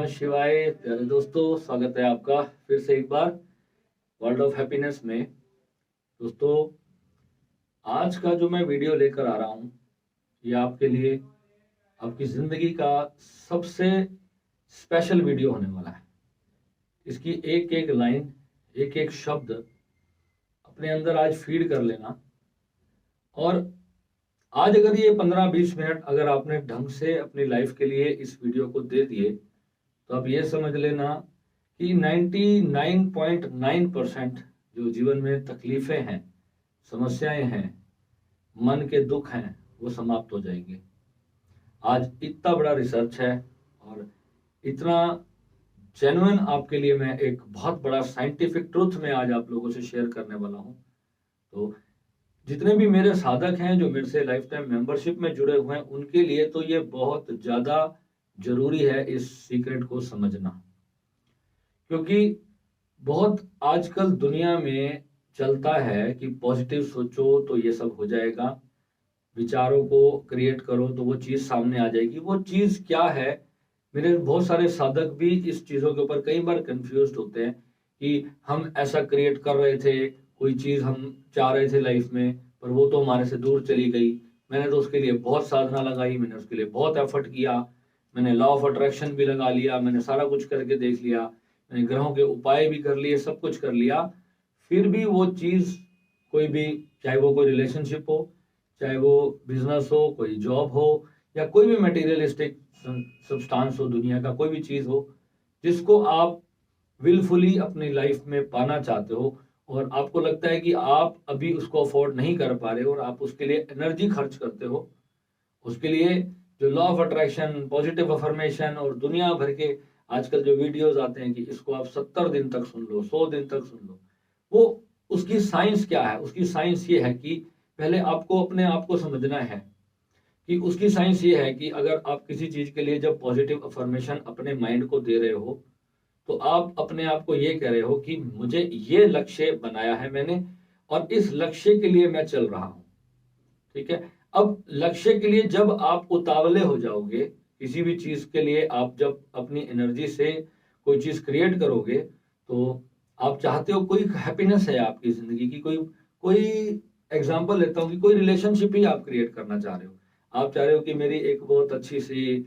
नमः शिवाय प्यारे दोस्तों, स्वागत है आपका फिर से एक बार वर्ल्ड ऑफ हैप्पीनेस में। दोस्तों, आज का जो मैं वीडियो लेकर आ रहा हूँ ये आपके लिए आपकी ज़िंदगी का सबसे स्पेशल वीडियो होने वाला है। इसकी एक एक लाइन, एक एक शब्द अपने अंदर आज फीड कर लेना, और आज अगर ये 15-20 मिनट अगर आपने ढंग से अपनी लाइफ के लिए इस वीडियो को दे दिए तो आप ये समझ लेना कि 99.9% जो जीवन में तकलीफें हैं, समस्याएं हैं, मन के दुख हैं, वो समाप्त हो जाएंगे। आज इतना बड़ा रिसर्च है और इतना जेन्युइन आपके लिए मैं एक बहुत बड़ा साइंटिफिक ट्रुथ में आज आप लोगों से शेयर करने वाला हूं। तो जितने भी मेरे साधक हैं जो मेरे से लाइफ टाइम मेंबरशिप में जुड़े हुए हैं, उनके लिए तो ये बहुत ज्यादा जरूरी है इस सीक्रेट को समझना, क्योंकि बहुत आजकल दुनिया में चलता है कि पॉजिटिव सोचो तो ये सब हो जाएगा, विचारों को क्रिएट करो तो वो चीज सामने आ जाएगी। वो चीज क्या है? मेरे बहुत सारे साधक भी इस चीजों के ऊपर कई बार कंफ्यूज होते हैं कि हम ऐसा क्रिएट कर रहे थे, कोई चीज हम चाह रहे थे लाइफ में, पर वो तो हमारे से दूर चली गई। मैंने तो उसके लिए बहुत साधना लगाई, मैंने उसके लिए बहुत एफर्ट किया, मैंने लॉ ऑफ अट्रैक्शन भी लगा लिया, मैंने सारा कुछ करके देख लिया, मैंने ग्रहों के उपाय भी कर लिए, सब कुछ कर लिया, फिर भी वो चीज कोई भी, चाहे वो कोई रिलेशनशिप हो, चाहे वो बिजनेस हो, कोई जॉब हो, या कोई भी मटेरियलिस्टिक सब्सटेंस हो, दुनिया का कोई भी चीज हो जिसको आप विलफुली अपनी लाइफ में पाना चाहते हो और आपको लगता है कि आप अभी उसको अफोर्ड नहीं कर पा रहे हो और आप उसके लिए एनर्जी खर्च करते हो, उसके लिए जो law of attraction, positive affirmation और दुनिया भर के आजकल जो वीडियोस आते हैं कि इसको आप 70 दिन तक सुन लो, 100 दिन तक सुन लो, वो उसकी साइंस क्या है? उसकी साइंस ये है कि पहले आपको अपने आप को समझना है कि उसकी साइंस ये है कि अगर आप किसी चीज के लिए जब पॉजिटिव अफर्मेशन अपने माइंड को दे रहे हो तो आप अपने आप को ये कह रहे हो कि मुझे ये लक्ष्य बनाया है मैंने और इस लक्ष्य के लिए मैं चल रहा हूं। ठीक है, अब लक्ष्य के लिए जब आप उतावले हो जाओगे, किसी भी चीज के लिए आप जब अपनी एनर्जी से कोई चीज क्रिएट करोगे तो आप चाहते हो, कोई हैप्पीनेस है आपकी जिंदगी की, कोई कोई एग्जांपल लेता हूँ कि कोई रिलेशनशिप ही आप क्रिएट करना चाह रहे हो। आप चाह रहे हो कि मेरी एक बहुत अच्छी सी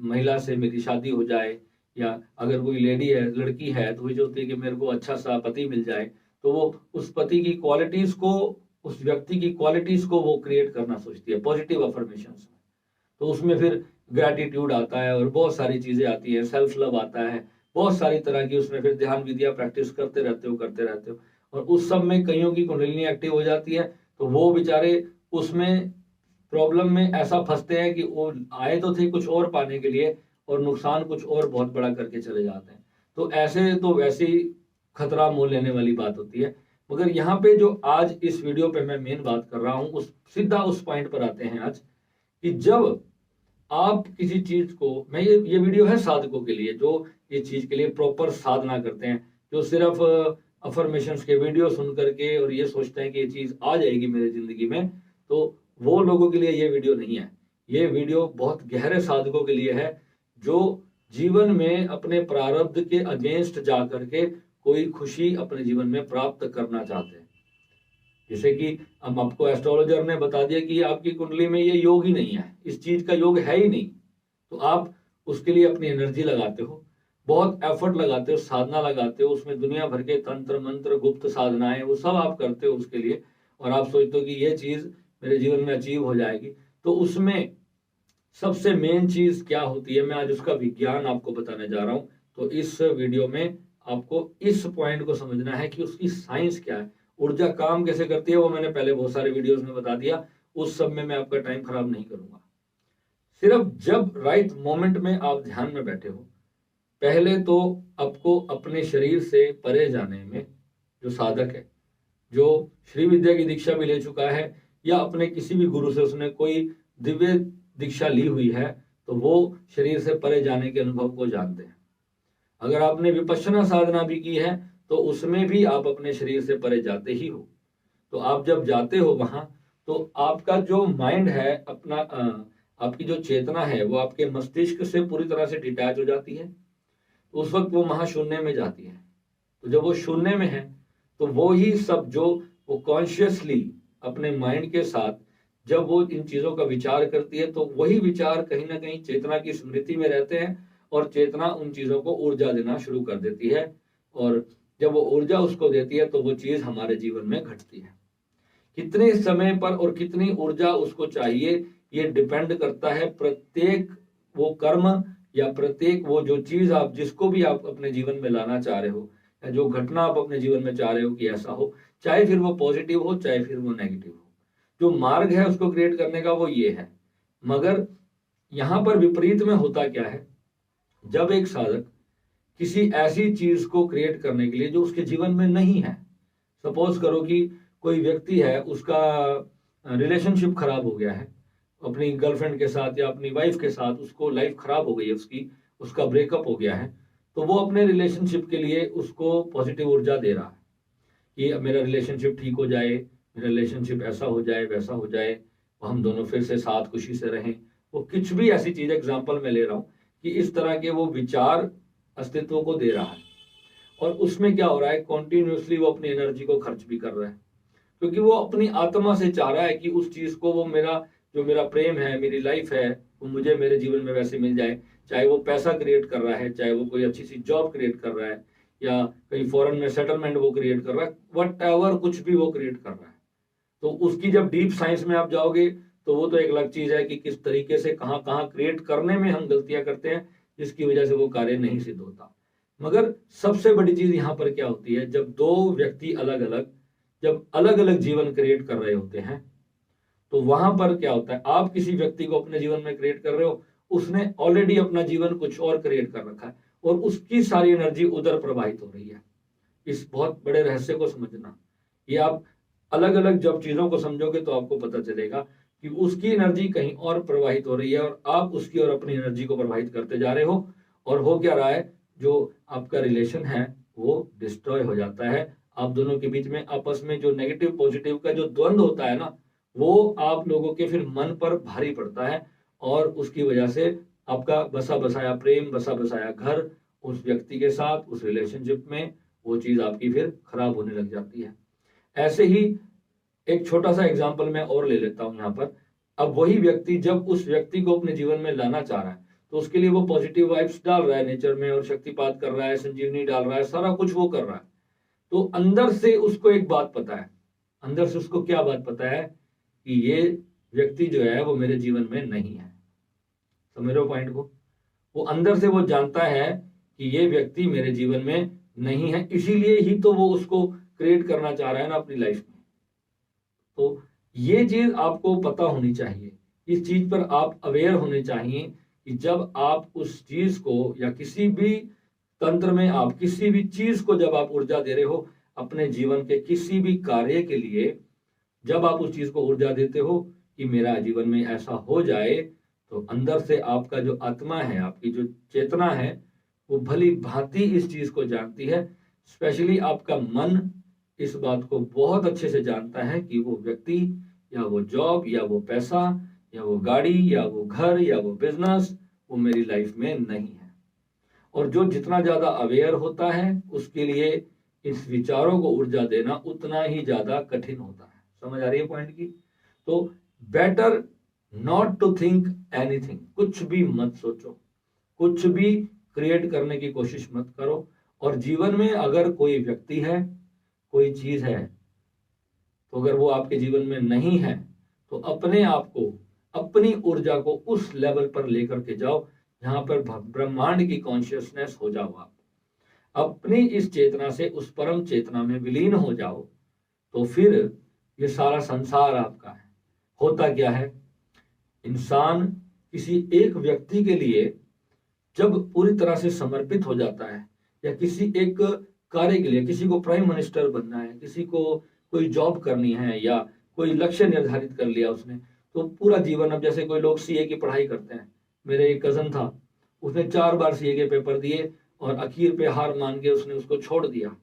महिला से मेरी शादी हो जाए, या अगर कोई लेडी है, लड़की है, तो वो चाहती है कि मेरे को अच्छा सा पति मिल जाए, तो वो उस पति की क्वालिटीज को, उस व्यक्ति की क्वालिटीज को वो क्रिएट करना सोचती है पॉजिटिव अफर्मेशंस में। तो उसमें फिर ग्रैटिट्यूड आता है और बहुत सारी चीजें आती है, सेल्फ लव आता है, बहुत सारी तरह की, उसमें फिर ध्यान विद्या प्रैक्टिस करते रहते हो और उस सब में कईयों की कुंडलिनी एक्टिव हो जाती है, तो वो बेचारे उसमें प्रॉब्लम में ऐसा फंसते हैं कि वो आए तो थे कुछ और पाने के लिए और नुकसान कुछ और बहुत बड़ा करके चले जाते हैं। तो ऐसे तो वैसे ही खतरा मोल लेने वाली बात होती है। मगर यहाँ पे जो आज इस वीडियो पे मैं मेन बात कर रहा हूँ, उस सीधा उस पॉइंट पर आते हैं आज, कि जब आप किसी चीज को, मैं ये वीडियो है साधकों के लिए जो इस चीज के लिए प्रॉपर साधना करते हैं, जो सिर्फ अफर्मेशंस के वीडियो सुन करके और ये सोचते हैं कि ये चीज आ जाएगी मेरी जिंदगी में, तो वो लोगों के लिए ये वीडियो नहीं है। ये वीडियो बहुत गहरे साधकों के लिए है जो जीवन में अपने प्रारब्ध के अगेंस्ट जा करके कोई खुशी अपने जीवन में प्राप्त करना चाहते हैं। जैसे कि हम आपको एस्ट्रोलॉजर ने बता दिया कि आपकी कुंडली में ये योग ही नहीं है, इस चीज का योग है ही नहीं, तो आप उसके लिए अपनी एनर्जी लगाते हो, बहुत एफर्ट लगाते हो, साधना लगाते हो, उसमें दुनिया भर के तंत्र मंत्र, गुप्त साधनाएं, वो सब आप करते हो उसके लिए, और आप सोचते हो कि ये चीज मेरे जीवन में अचीव हो जाएगी। तो उसमें सबसे मेन चीज क्या होती है, मैं आज उसका विज्ञान आपको बताने जा रहा हूं। तो इस वीडियो में आपको इस पॉइंट को समझना है कि उसकी साइंस क्या है, ऊर्जा काम कैसे करती है। वो मैंने पहले बहुत सारे वीडियोस में बता दिया, उस सब में मैं आपका टाइम खराब नहीं करूंगा। सिर्फ जब राइट मोमेंट में आप ध्यान में बैठे हो, पहले तो आपको अपने शरीर से परे जाने में, जो साधक है, जो श्री विद्या की दीक्षा भी ले चुका है या अपने किसी भी गुरु से उसने कोई दिव्य दीक्षा ली हुई है, तो वो शरीर से परे जाने के अनुभव को जानते हैं। अगर आपने विपश्यना साधना भी की है तो उसमें भी आप अपने शरीर से परे जाते ही हो। तो आप जब जाते हो वहां, तो आपका जो माइंड है अपना आपकी जो चेतना है वो आपके मस्तिष्क से पूरी तरह से डिटैच हो जाती है, तो उस वक्त वो महाशून्य में जाती है। तो जब वो शून्य में है तो वो ही सब जो वो कॉन्शियसली अपने माइंड के साथ जब वो इन चीजों का विचार करती है, तो वही विचार कहीं ना कहीं चेतना की स्मृति में रहते हैं और चेतना उन चीजों को ऊर्जा देना शुरू कर देती है। और जब वो ऊर्जा उसको देती है तो वो चीज हमारे जीवन में घटती है। कितने समय पर और कितनी ऊर्जा उसको चाहिए, ये डिपेंड करता है प्रत्येक वो कर्म या प्रत्येक वो जो चीज आप जिसको भी आप अपने जीवन में लाना चाह रहे हो, या जो घटना आप अपने जीवन में चाह रहे हो कि ऐसा हो, चाहे फिर वो पॉजिटिव हो चाहे फिर वो नेगेटिव हो, जो मार्ग है उसको क्रिएट करने का वो ये है। मगर यहां पर विपरीत में होता क्या है, जब एक साधक किसी ऐसी चीज को क्रिएट करने के लिए जो उसके जीवन में नहीं है, सपोज करो कि कोई व्यक्ति है, उसका रिलेशनशिप खराब हो गया है अपनी गर्लफ्रेंड के साथ या अपनी वाइफ के साथ, उसको लाइफ खराब हो गई है उसकी, उसका ब्रेकअप हो गया है, तो वो अपने रिलेशनशिप के लिए उसको पॉजिटिव ऊर्जा दे रहा है कि अब मेरा रिलेशनशिप ठीक हो जाए, मेरा रिलेशनशिप ऐसा हो जाए वैसा हो जाए, हम दोनों फिर से साथ खुशी से रहें। वो कुछ भी ऐसी चीज, एग्जाम्पल मैं ले रहा हूँ कि इस तरह के वो विचार अस्तित्व को दे रहा है, और उसमें क्या हो रहा है, कॉन्टिन्यूसली वो अपनी एनर्जी को खर्च भी कर रहा है, क्योंकि वो अपनी आत्मा से चाह रहा है कि उस चीज को वो मेरा जो मेरा प्रेम है, मेरी लाइफ है, वो मुझे मेरे जीवन में वैसे मिल जाए। चाहे वो पैसा क्रिएट कर रहा है, चाहे वो कोई अच्छी सी जॉब क्रिएट कर रहा है, या कहीं फॉरेन में सेटलमेंट वो क्रिएट कर रहा है, वट एवर कुछ भी वो क्रिएट कर रहा है। तो उसकी जब डीप साइंस में आप जाओगे तो वो तो एक अलग चीज है कि किस तरीके से कहाँ कहाँ क्रिएट करने में हम गलतियां करते हैं, जिसकी वजह से वो कार्य नहीं सिद्ध होता। मगर सबसे बड़ी चीज यहाँ पर क्या होती है, जब दो व्यक्ति जब अलग अलग जीवन क्रिएट कर रहे होते हैं, तो वहां पर क्या होता है, आप किसी व्यक्ति को अपने जीवन में क्रिएट कर रहे हो, उसने ऑलरेडी अपना जीवन कुछ और क्रिएट कर रखा है और उसकी सारी एनर्जी उधर प्रवाहित हो रही है। इस बहुत बड़े रहस्य को समझना, ये आप अलग अलग जब चीजों को समझोगे तो आपको पता चलेगा कि उसकी एनर्जी कहीं और प्रवाहित हो रही है और आप उसकी और अपनी एनर्जी को प्रवाहित करते जा रहे हो, और हो क्या रहा है, जो आपका रिलेशन है वो डिस्ट्रॉय हो जाता है। आप दोनों के बीच में आपस में जो नेगेटिव पॉजिटिव का जो द्वंद्व होता है ना, वो आप लोगों के फिर मन पर भारी पड़ता है, और उसकी वजह से आपका बसा बसाया प्रेम, बसा बसाया घर उस व्यक्ति के साथ, उस रिलेशनशिप में, वो चीज आपकी फिर खराब होने लग जाती है। ऐसे ही एक छोटा सा एग्जाम्पल मैं और ले लेता हूं यहाँ पर। अब वही व्यक्ति जब उस व्यक्ति को अपने जीवन में लाना चाह रहा है, तो उसके लिए वो पॉजिटिव वाइब्स डाल रहा है नेचर में, और शक्तिपात कर रहा है, संजीवनी डाल रहा है, सारा कुछ वो कर रहा है। तो अंदर से उसको एक बात पता है, अंदर से उसको क्या बात पता है कि ये व्यक्ति जो है वो मेरे जीवन में नहीं है। समझ रहे हो पॉइंट को? वो अंदर से वो जानता है कि ये व्यक्ति मेरे जीवन में नहीं है, इसीलिए ही तो वो उसको क्रिएट करना चाह रहा है ना अपनी लाइफ में। तो ये चीज आपको पता होनी चाहिए, इस चीज पर आप अवेयर होने चाहिए कि जब आप उस चीज को या किसी भी तंत्र में आप किसी भी चीज को जब आप ऊर्जा दे रहे हो अपने जीवन के किसी भी कार्य के लिए, जब आप उस चीज को ऊर्जा देते हो कि मेरा जीवन में ऐसा हो जाए, तो अंदर से आपका जो आत्मा है, आपकी जो चेतना है, वो भली भांति इस चीज को जानती है। स्पेशली आपका मन इस बात को बहुत अच्छे से जानता है कि वो व्यक्ति या वो जॉब या वो पैसा या वो गाड़ी या वो घर या वो बिजनेस वो मेरी लाइफ में नहीं है। और जो जितना ज्यादा अवेयर होता है उसके लिए इस विचारों को ऊर्जा देना उतना ही ज्यादा कठिन होता है। समझ आ रही है पॉइंट की? तो better not to think anything, कुछ भी मत सोचो, कुछ भी क्रिएट करने की कोशिश मत करो। और जीवन में अगर कोई व्यक्ति है, कोई चीज है, तो अगर वो आपके जीवन में नहीं है तो अपने आप को, अपनी ऊर्जा को उस लेवल पर लेकर के जाओ जहां पर ब्रह्मांड की कॉन्शियसनेस हो जाओ। आप अपनी इस चेतना से उस परम चेतना में विलीन हो जाओ, तो फिर ये सारा संसार आपका है। होता क्या है, इंसान किसी एक व्यक्ति के लिए जब पूरी तरह से समर्पित हो जाता है, या किसी एक कार्य के लिए, किसी को प्राइम मिनिस्टर बनना है, किसी को कोई जॉब करनी है, या कोई लक्ष्य निर्धारित कर लिया उसने, तो पूरा जीवन, अब जैसे कोई लोग सीए की पढ़ाई करते हैं, मेरे एक कजन था, उसने 4 बार सीए के पेपर दिए और आखिर पे हार मान के उसने उसको छोड़ दिया।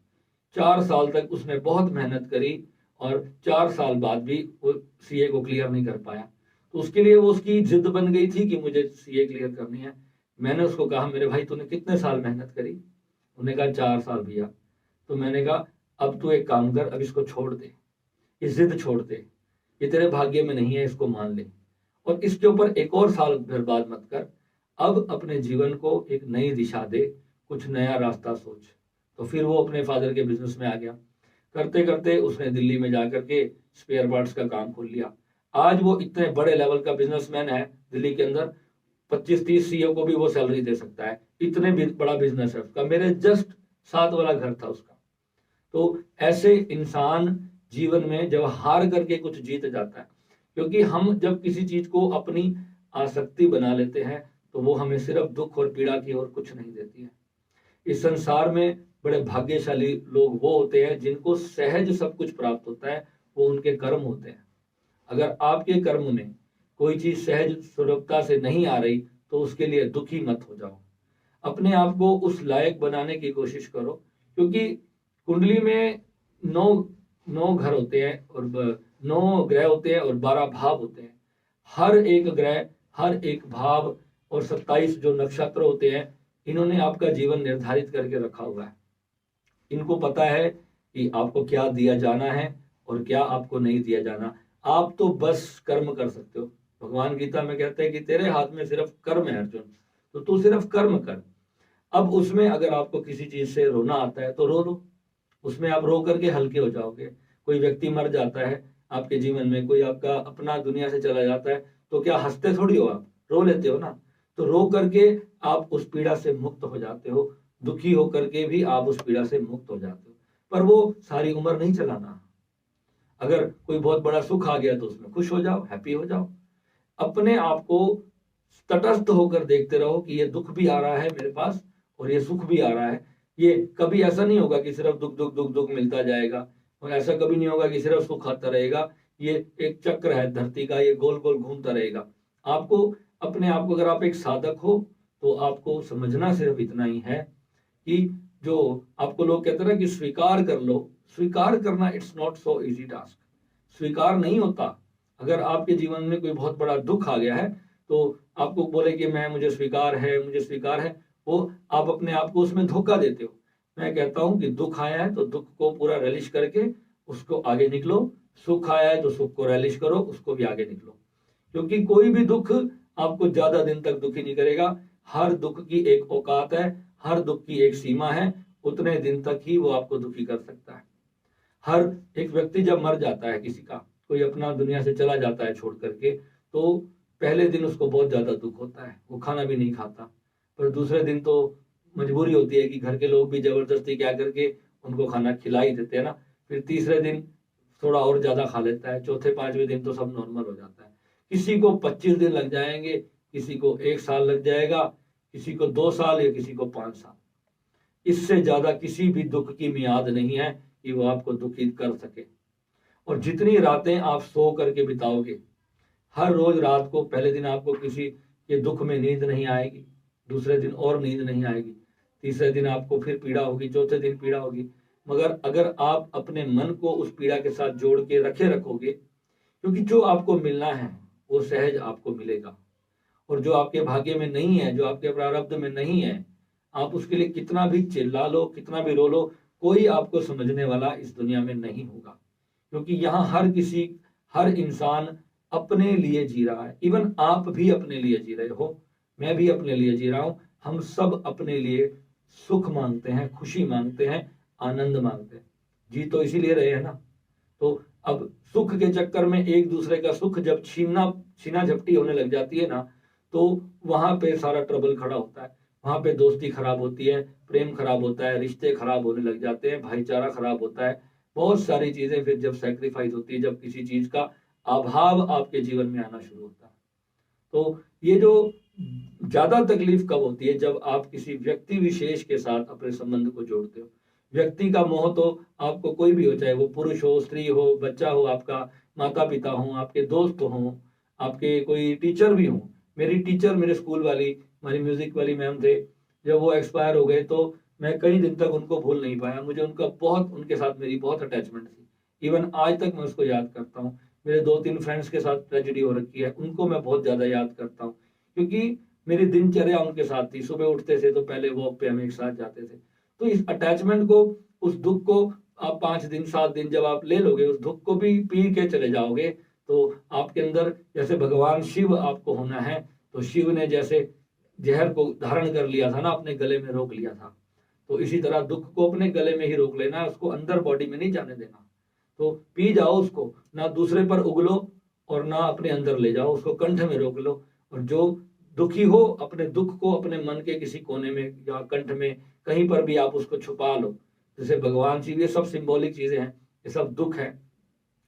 4 साल तक उसने बहुत मेहनत करी और 4 साल बाद भी वो सीए को क्लियर नहीं कर पाया। तो उसके लिए वो उसकी जिद बन गई थी कि मुझे सीए क्लियर करनी है। मैंने उसको कहा मेरे भाई तूने कितने साल मेहनत करी? उन्होंने कहा 4 साल भैया। तो मैंने कहा अब तू एक काम कर, अब इसको छोड़ दे, ये जिद छोड़ दे, ये तेरे भाग्य में नहीं है, इसको मान ले और इसके ऊपर एक और साल बर्बाद मत कर। अब अपने जीवन को एक नई दिशा दे, कुछ नया रास्ता सोच। तो फिर वो अपने फादर के बिजनेस में आ गया। करते करते उसने दिल्ली में जाकर के स्पेयर पार्ट्स का काम खोल लिया। आज वो इतने बड़े लेवल का बिजनेसमैन है दिल्ली के अंदर, 25-30 सीईओ को भी वो सैलरी दे सकता है, इतने बड़ा बिजनेस है उसका। मेरे जस्ट साथ वाला घर था उसका। तो ऐसे इंसान जीवन में जब हार करके कुछ जीत जाता है, क्योंकि हम जब किसी चीज को अपनी आसक्ति बना लेते हैं तो वो हमें सिर्फ दुख और पीड़ा की और कुछ नहीं देती है। इस संसार में बड़े भाग्यशाली लोग वो होते हैं जिनको सहज सब कुछ प्राप्त होता है, वो उनके कर्म होते हैं। अगर आपके कर्म में कोई चीज सहज सुलभता से नहीं आ रही तो उसके लिए दुखी मत हो जाओ, अपने आप को उस लायक बनाने की कोशिश करो। क्योंकि कुंडली में 9 घर होते हैं और 9 ग्रह होते हैं और 12 भाव होते हैं। हर एक ग्रह, हर एक भाव और 27 जो नक्षत्र होते हैं, इन्होंने आपका जीवन निर्धारित करके रखा हुआ है। इनको पता है कि आपको क्या दिया जाना है और क्या आपको नहीं दिया जाना। आप तो बस कर्म कर सकते हो। भगवान गीता में कहते हैं कि तेरे हाथ में सिर्फ कर्म है अर्जुन, तो तू सिर्फ कर्म कर। अब उसमें अगर आपको किसी चीज से रोना आता है तो रो लो, उसमें आप रो करके हल्के हो जाओगे। कोई व्यक्ति मर जाता है आपके जीवन में, कोई आपका अपना दुनिया से चला जाता है, तो क्या हंसते थोड़ी हो, आप रो लेते हो ना। तो रो करके आप उस पीड़ा से मुक्त हो जाते हो, दुखी होकर के भी आप उस पीड़ा से मुक्त हो जाते हो। पर वो सारी उम्र नहीं चलाना। अगर कोई बहुत बड़ा सुख आ गया तो उसमें खुश हो जाओ, हैप्पी हो जाओ। अपने आप को तटस्थ होकर देखते रहो कि ये दुख भी आ रहा है मेरे पास और ये सुख भी आ रहा है। ये कभी ऐसा नहीं होगा कि सिर्फ दुख दुख दुख दुख मिलता जाएगा, और ऐसा कभी नहीं होगा कि सिर्फ सुख आता रहेगा। ये एक चक्र है धरती का, ये गोल गोल घूमता रहेगा। आपको अपने आप को, अगर आप एक साधक हो तो आपको समझना सिर्फ इतना ही है कि जो आपको लोग कहते हैं ना कि स्वीकार कर लो, स्वीकार करना it's not so easy task. स्वीकार नहीं होता। अगर आपके जीवन में कोई बहुत बड़ा दुख आ गया है तो आपको बोले कि मुझे स्वीकार है, मुझे स्वीकार है, वो आप अपने आप को उसमें धोखा देते हो। मैं कहता हूं कि दुख आया है तो दुख को पूरा रिलीज करके उसको आगे निकलो, सुख आया है तो सुख को रिलीज करो, उसको भी आगे निकलो। क्योंकि कोई भी दुख आपको ज्यादा दिन तक दुखी नहीं करेगा। हर दुख की एक औकात है, हर दुख की एक सीमा है, उतने दिन तक ही वो आपको दुखी कर सकता है। हर एक व्यक्ति जब मर जाता है, किसी का कोई अपना दुनिया से चला जाता है छोड़ करके, तो पहले दिन उसको बहुत ज्यादा दुख होता है, वो खाना भी नहीं खाता। पर दूसरे दिन तो मजबूरी होती है कि घर के लोग भी जबरदस्ती क्या करके उनको खाना खिला ही देते हैं ना। फिर तीसरे दिन थोड़ा और ज्यादा खा लेता है, चौथे पांचवें दिन तो सब नॉर्मल हो जाता है। किसी को 25 दिन लग जाएंगे, किसी को 1 साल लग जाएगा, किसी को 2 साल या किसी को 5 साल। इससे ज्यादा किसी भी दुख की मियाद नहीं है कि वो आपको दुखी कर सके। और जितनी रातें आप सो करके बिताओगे, हर रोज रात को, पहले दिन आपको किसी के दुख में नींद नहीं आएगी, दूसरे दिन और नींद नहीं आएगी, तीसरे दिन आपको फिर पीड़ा होगी, चौथे दिन पीड़ा होगी। मगर अगर आप अपने मन को उस पीड़ा के साथ जोड़ के रखोगे, क्योंकि जो आपको मिलना है वो सहज आपको मिलेगा। और जो आपके भाग्य में नहीं है, जो आपके प्रारब्ध में नहीं है, आप उसके लिए कितना भी चिल्ला लो, कितना भी रो लो, कोई आपको समझने वाला इस दुनिया में नहीं होगा। क्योंकि यहाँ हर इंसान अपने लिए जी रहा है। इवन आप भी अपने लिए जी रहे हो, मैं भी अपने लिए जी रहा हूं। हम सब अपने लिए सुख मांगते हैं, खुशी मांगते हैं, आनंद मांगते हैं। जी तो इसीलिए रहे हैं ना। तो अब सुख के चक्कर में एक दूसरे का सुख जब छीना झपटी होने लग जाती है ना, तो वहां पे सारा ट्रबल खड़ा होता है। वहां पे दोस्ती खराब होती है, प्रेम खराब होता है, रिश्ते खराब होने लग जाते हैं, भाईचारा खराब होता है, बहुत सारी चीजें फिर जब सैक्रिफाइस होती है, जब किसी चीज का अभाव आपके जीवन में आना शुरू होता है। तो ये जो ज्यादा तकलीफ कब होती है, जब आप किसी व्यक्ति विशेष के साथ अपने संबंध को जोड़ते हो। व्यक्ति का मोह तो आपको कोई भी हो, चाहे वो पुरुष हो, स्त्री हो, बच्चा हो, आपका माता पिता हो, आपके दोस्त हो, आपके कोई टीचर भी हो। मेरी टीचर, मेरे स्कूल वाली, हमारी म्यूजिक वाली मैम थे, जब वो एक्सपायर हो गए तो मैं कई दिन तक उनको भूल नहीं पाया। मुझे उनका बहुत, उनके साथ मेरी बहुत अटैचमेंट थी। इवन आज तक मैं उसको याद करता हूँ। मेरे 2-3 फ्रेंड्स के साथ ट्रेजेडी हो रखी है, उनको मैं बहुत ज्यादा याद करता हूँ, क्योंकि मेरी दिनचर्या उनके साथ थी। सुबह उठते थे तो पहले वॉक पे हम एक साथ जाते थे। तो इस अटैचमेंट को, उस दुख को आप 5 दिन 7 दिन जब आप ले लोगे, उस दुख को भी पी के चले जाओगे, तो आपके अंदर जैसे भगवान शिव आपको होना है, तो शिव ने जैसे जहर को धारण कर लिया था ना, अपने गले में रोक लिया था, तो इसी तरह दुख को अपने गले में ही रोक लेना है, उसको अंदर बॉडी में नहीं जाने देना। तो पी जाओ उसको, ना दूसरे पर उगलो और ना अपने अंदर ले जाओ, उसको कंठ में रोक लो। और जो दुखी हो, अपने दुख को अपने मन के किसी कोने में या कंठ में कहीं पर भी आप उसको छुपा लो। जैसे भगवान शिव, ये सब सिंबॉलिक चीजें हैं, ये सब दुख है।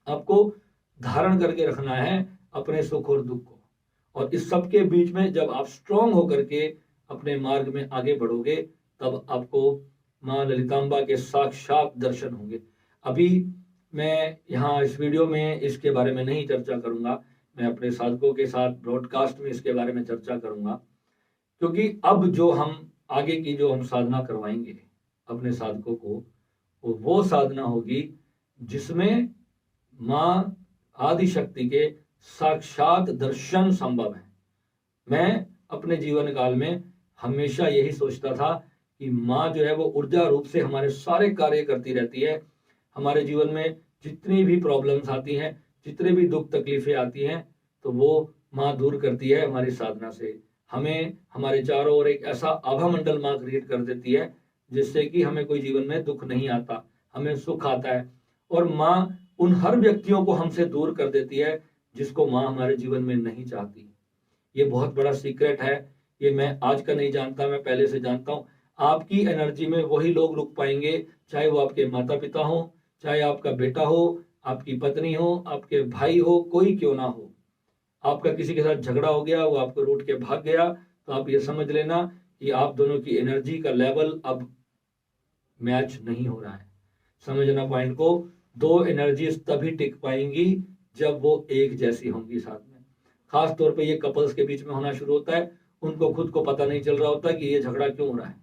आपको धारण करके रखना है अपने सुख और दुख को, और इस सब के बीच में जब आप स्ट्रांग होकर के अपने मार्ग में आगे बढ़ोगे, तब आपको माँ ललितांबा के साक्षात दर्शन होंगे। अभी मैं यहाँ इस वीडियो में इसके बारे में नहीं चर्चा करूंगा, मैं अपने साधकों के साथ ब्रॉडकास्ट में इसके बारे में चर्चा करूंगा, क्योंकि अब जो हम आगे की जो हम साधना करवाएंगे अपने साधकों को, वो साधना होगी जिसमें माँ आदि शक्ति के साक्षात दर्शन संभव है। मैं अपने जीवन काल में हमेशा यही सोचता था कि माँ जो है वो ऊर्जा रूप से हमारे सारे कार्य करती रहती है। हमारे जीवन में जितनी भी प्रॉब्लम्स आती हैं, जितने भी दुख तकलीफें आती हैं, तो वो माँ दूर करती है हमारी साधना से। हमें हमारे चारों ओर एक ऐसा आभा मंडल माँ क्रिएट कर देती है, जिससे कि हमें कोई जीवन में दुख नहीं आता, हमें सुख आता है। और माँ उन हर व्यक्तियों को हमसे दूर कर देती है जिसको माँ हमारे जीवन में नहीं चाहती। ये बहुत बड़ा सीक्रेट है, ये मैं आज का नहीं जानता, मैं पहले से जानता हूँ। आपकी एनर्जी में वही लोग रुक पाएंगे, चाहे वो आपके माता पिता हो, चाहे आपका बेटा हो, आपकी पत्नी हो, आपके भाई हो, कोई क्यों ना हो। आपका किसी के साथ झगड़ा हो गया, वो आपको रूठ के भाग गया, तो आप ये समझ लेना कि आप दोनों की एनर्जी का लेवल अब मैच नहीं हो रहा है। समझना पॉइंट को। दो एनर्जीज तभी टिक पाएंगी जब वो एक जैसी होंगी साथ में। खास तौर पे ये कपल्स के बीच में होना शुरू होता है, उनको खुद को पता नहीं चल रहा होता कि ये झगड़ा क्यों हो रहा है।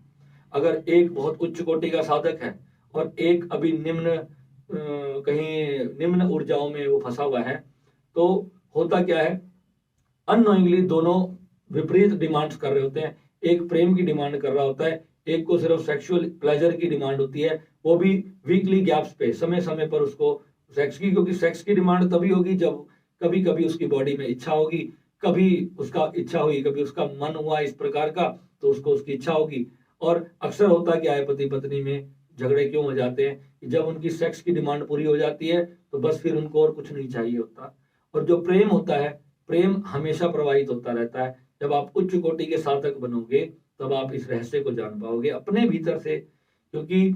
अगर एक बहुत उच्च कोटि का साधक है और एक अभी कहीं निम्न ऊर्जाओं में वो फंसा हुआ है, तो होता क्या है, अननोइंगली दोनों विपरीत डिमांड्स कर रहे होते हैं। एक प्रेम की डिमांड कर रहा होता है, एक को सिर्फ सेक्सुअल प्लेजर की डिमांड होती है, वो भी वीकली गैप्स पे, समय समय पर उसको सेक्स की, क्योंकि सेक्स की डिमांड तभी होगी जब कभी कभी उसकी बॉडी में इच्छा होगी, कभी उसका इच्छा हुई, कभी उसका मन हुआ इस प्रकार का, तो उसको उसकी इच्छा होगी। और अक्सर होता क्या है, पति पत्नी में झगड़े क्यों हो जाते हैं, जब उनकी सेक्स की डिमांड पूरी हो जाती है तो बस फिर उनको और कुछ नहीं चाहिए होता। और जो प्रेम होता है, प्रेम हमेशा प्रवाहित होता रहता है। जब आप उच्च कोटि के साधक बनोगे, तब आप इस रहस्य को जान पाओगे अपने भीतर से। क्योंकि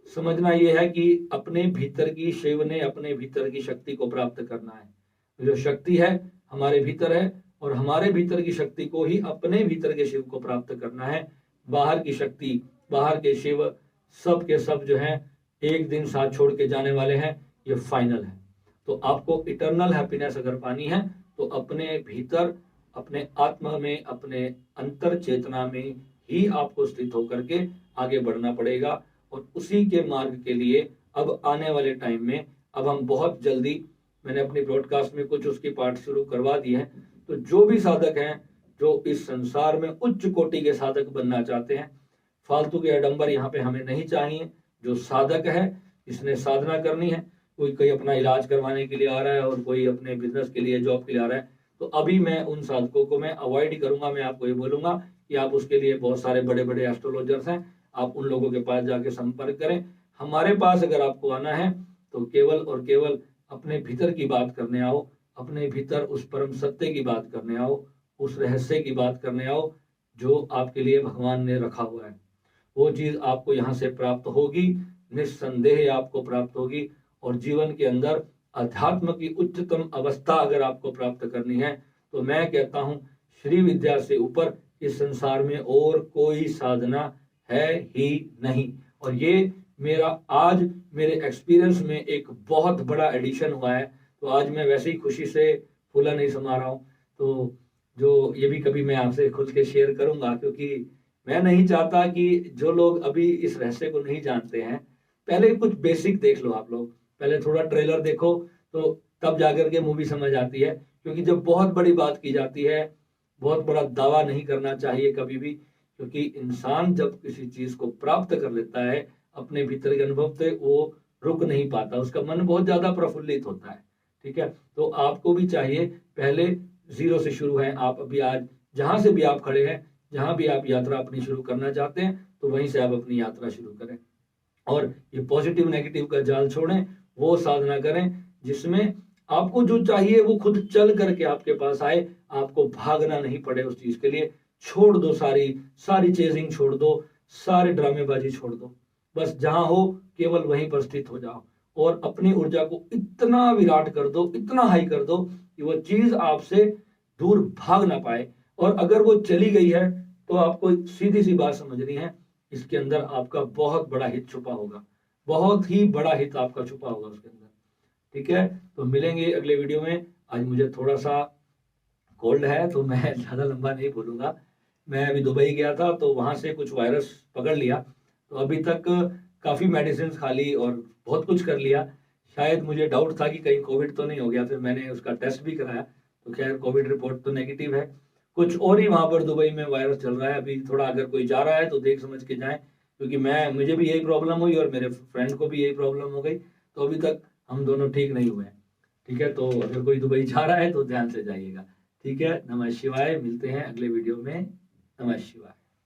समझना यह है कि अपने भीतर की, शिव ने अपने भीतर की शक्ति को प्राप्त करना है। जो शक्ति है हमारे भीतर है, और हमारे भीतर की शक्ति को ही अपने भीतर के शिव को प्राप्त करना है। बाहर की शक्ति, बाहर के शिव, सब के सब जो हैं एक दिन साथ छोड़ के जाने वाले हैं, ये फाइनल है। तो आपको इटर्नल हैप्पीनेस अगर पानी है, तो अपने भीतर, अपने आत्मा में, अपने अंतर चेतना में ही आपको स्थित होकर के आगे बढ़ना पड़ेगा। और उसी के मार्ग के लिए अब आने वाले टाइम में, अब हम बहुत जल्दी, मैंने अपनी ब्रॉडकास्ट में कुछ उसकी पार्ट शुरू करवा दी है, तो जो भी साधक हैं जो इस संसार में उच्च कोटि के साधक बनना चाहते हैं, फालतू के आडंबर यहाँ पे हमें नहीं चाहिए। जो साधक है, इसने साधना करनी है, कोई अपना इलाज करवाने के लिए आ रहा है और कोई अपने बिजनेस के लिए, जॉब के लिए आ रहा है, तो अभी मैं उन साधकों को मैं अवॉइड ही करूंगा। मैं आपको ये बोलूंगा कि आप उसके लिए, बहुत सारे बड़े बड़े एस्ट्रोलॉजर्स हैं, आप उन लोगों के पास जाके संपर्क करें। हमारे पास अगर आपको आना है तो केवल और केवल अपने भीतर की बात करने आओ, अपने भीतर उस परम सत्य की बात करने आओ, उस रहस्य की बात करने आओ जो आपके लिए भगवान ने रखा हुआ है। वो चीज आपको यहाँ से प्राप्त होगी, निस्संदेह आपको प्राप्त होगी। और जीवन के अंदर अध्यात्म की उच्चतम अवस्था अगर आपको प्राप्त करनी है, तो मैं कहता हूँ श्री विद्या से ऊपर इस संसार में और कोई साधना है ही नहीं। और ये मेरा आज मेरे एक्सपीरियंस में एक बहुत बड़ा एडिशन हुआ है। तो आज मैं वैसे ही खुशी से फूला नहीं समा रहा हूँ, तो जो ये भी कभी मैं आपसे खुद के शेयर करूंगा, क्योंकि मैं नहीं चाहता कि जो लोग अभी इस रहस्य को नहीं जानते हैं, पहले कुछ बेसिक देख लो। आप लोग पहले थोड़ा ट्रेलर देखो, तो तब जाकर के मूवी समझ आती है। क्योंकि जब बहुत बड़ी बात की जाती है, बहुत बड़ा दावा नहीं करना चाहिए कभी भी, क्योंकि इंसान जब किसी चीज को प्राप्त कर लेता है अपने भीतर के अनुभव से, वो रुक नहीं पाता, उसका मन बहुत ज्यादा प्रफुल्लित होता है। ठीक है, तो आपको भी चाहिए, पहले जीरो से शुरू है आप अभी, आज जहां से भी आप खड़े हैं, जहां भी आप यात्रा अपनी शुरू करना चाहते हैं, तो वहीं से आप अपनी यात्रा शुरू करें। और ये पॉजिटिव नेगेटिव का जाल छोड़ें, वो साधना करें जिसमें आपको जो चाहिए वो खुद चल करके आपके पास आए, आपको भागना नहीं पड़े उस चीज के लिए। छोड़ दो सारी सारी चेजिंग छोड़ दो, सारी ड्रामेबाजी छोड़ दो, बस जहां हो केवल वहीं पर स्थित हो जाओ और अपनी ऊर्जा को इतना विराट कर दो, इतना हाई कर दो कि वो चीज आपसे दूर भाग ना पाए। और अगर वो चली गई है तो आपको सीधी सी बात समझनी है, इसके अंदर आपका बहुत बड़ा हित छुपा होगा, बहुत ही बड़ा हित आपका छुपा होगा उसके अंदर। ठीक है, तो मिलेंगे अगले वीडियो में। आज मुझे थोड़ा सा कोल्ड है तो मैं ज्यादा लंबा नहीं बोलूंगा। मैं अभी दुबई गया था तो वहां से कुछ वायरस पकड़ लिया, तो अभी तक काफी मेडिसिन खा ली और बहुत कुछ कर लिया। शायद मुझे डाउट था कि कहीं कोविड तो नहीं हो गया, फिर मैंने उसका टेस्ट भी कराया तो खैर कोविड रिपोर्ट तो नेगेटिव है। कुछ और ही वहां पर दुबई में वायरस चल रहा है अभी, थोड़ा अगर कोई जा रहा है तो देख समझ के जाए, क्योंकि मुझे भी यही प्रॉब्लम हुई और मेरे फ्रेंड को भी यही प्रॉब्लम हो गई, तो अभी तक हम दोनों ठीक नहीं हुए हैं। ठीक है, तो अगर कोई दुबई जा रहा है तो ध्यान से जाइएगा। ठीक है, नमः शिवाय, मिलते हैं अगले वीडियो में। नमः शिवाय।